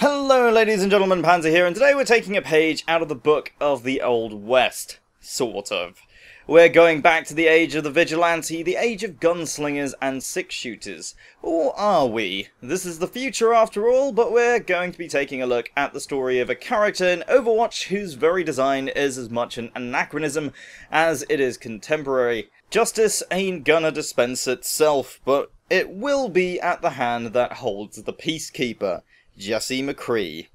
Hello ladies and gentlemen, Panzer here, and today we're taking a page out of the book of the Old West. Sort of. We're going back to the age of the vigilante, the age of gunslingers and six-shooters. Or are we? This is the future after all, but we're going to be taking a look at the story of a character in Overwatch whose very design is as much an anachronism as it is contemporary. Justice ain't gonna dispense itself, but it will be at the hand that holds the Peacekeeper, Jesse McCree.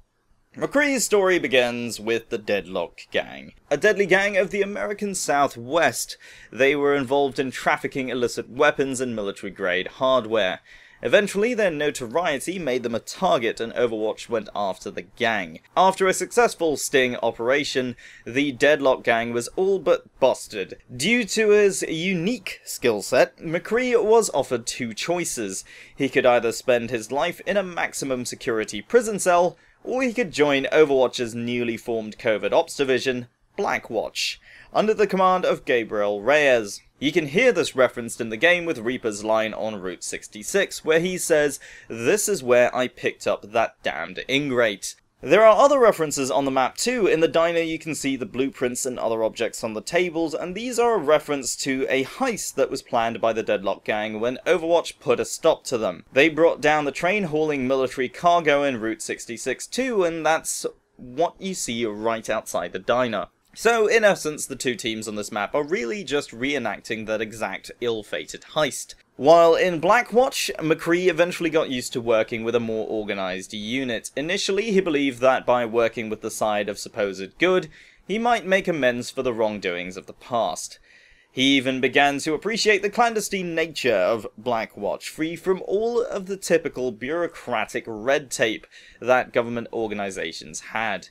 McCree's story begins with the Deadlock gang, a deadly gang of the American Southwest. They were involved in trafficking illicit weapons and military-grade hardware. Eventually, their notoriety made them a target, and Overwatch went after the gang. After a successful sting operation, the Deadlock gang was all but busted. Due to his unique skill set, McCree was offered two choices. He could either spend his life in a maximum security prison cell, or he could join Overwatch's newly formed covert ops division, Blackwatch, under the command of Gabriel Reyes. You can hear this referenced in the game with Reaper's line on Route 66, where he says, "This is where I picked up that damned ingrate." There are other references on the map too. In the diner you can see the blueprints and other objects on the tables, and these are a reference to a heist that was planned by the Deadlock gang when Overwatch put a stop to them. They brought down the train hauling military cargo in Route 66 too, and that's what you see right outside the diner. So, in essence, the two teams on this map are really just reenacting that exact ill-fated heist. While in Blackwatch, McCree eventually got used to working with a more organised unit. Initially, he believed that by working with the side of supposed good, he might make amends for the wrongdoings of the past. He even began to appreciate the clandestine nature of Blackwatch, free from all of the typical bureaucratic red tape that government organisations had.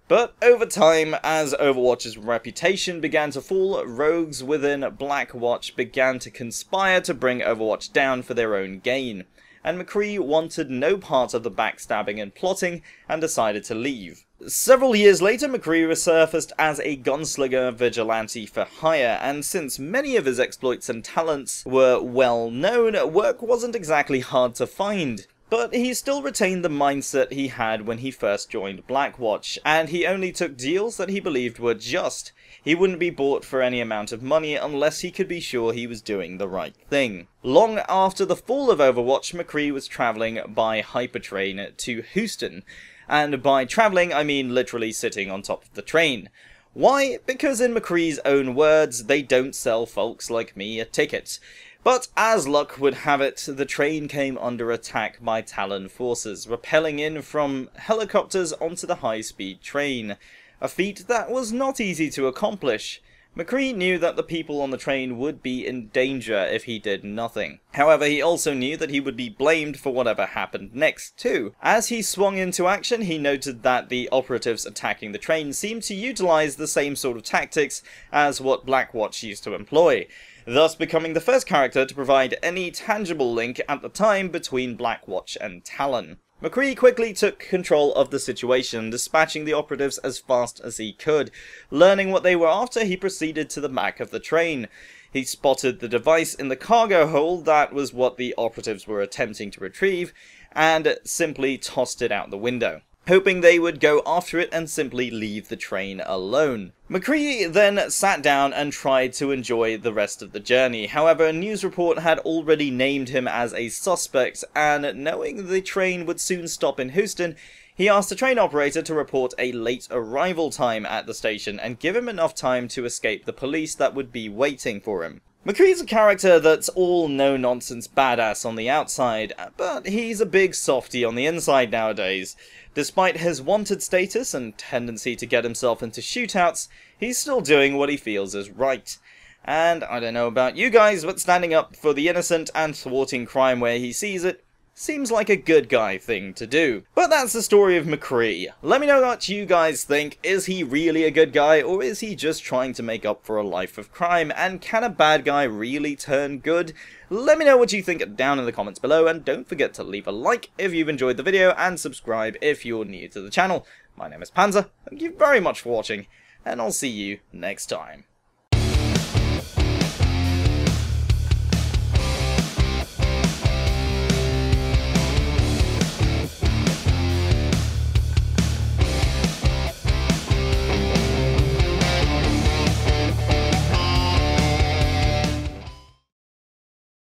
But over time, as Overwatch's reputation began to fall, rogues within Blackwatch began to conspire to bring Overwatch down for their own gain, and McCree wanted no part of the backstabbing and plotting and decided to leave. Several years later, McCree resurfaced as a gunslinger vigilante for hire, and since many of his exploits and talents were well known, work wasn't exactly hard to find. But he still retained the mindset he had when he first joined Blackwatch, and he only took deals that he believed were just. He wouldn't be bought for any amount of money unless he could be sure he was doing the right thing. Long after the fall of Overwatch, McCree was travelling by hypertrain to Houston, and by travelling I mean literally sitting on top of the train. Why? Because in McCree's own words, they don't sell folks like me a ticket. But as luck would have it, the train came under attack by Talon forces, rappelling in from helicopters onto the high-speed train, a feat that was not easy to accomplish. McCree knew that the people on the train would be in danger if he did nothing. However, he also knew that he would be blamed for whatever happened next, too. As he swung into action, he noted that the operatives attacking the train seemed to utilize the same sort of tactics as what Blackwatch used to employ, thus becoming the first character to provide any tangible link at the time between Blackwatch and Talon. McCree quickly took control of the situation, dispatching the operatives as fast as he could. Learning what they were after, he proceeded to the back of the train. He spotted the device in the cargo hold, that was what the operatives were attempting to retrieve, and simply tossed it out the window, hoping they would go after it and simply leave the train alone. McCree then sat down and tried to enjoy the rest of the journey. However, a news report had already named him as a suspect, and knowing the train would soon stop in Houston, he asked the train operator to report a late arrival time at the station and give him enough time to escape the police that would be waiting for him. McCree's a character that's all no-nonsense badass on the outside, but he's a big softy on the inside nowadays. Despite his wanted status and tendency to get himself into shootouts, he's still doing what he feels is right. And I don't know about you guys, but standing up for the innocent and thwarting crime where he sees it seems like a good guy thing to do. But that's the story of McCree. Let me know what you guys think. Is he really a good guy, or is he just trying to make up for a life of crime? And can a bad guy really turn good? Let me know what you think down in the comments below, and don't forget to leave a like if you've enjoyed the video, and subscribe if you're new to the channel. My name is Panzer, thank you very much for watching, and I'll see you next time.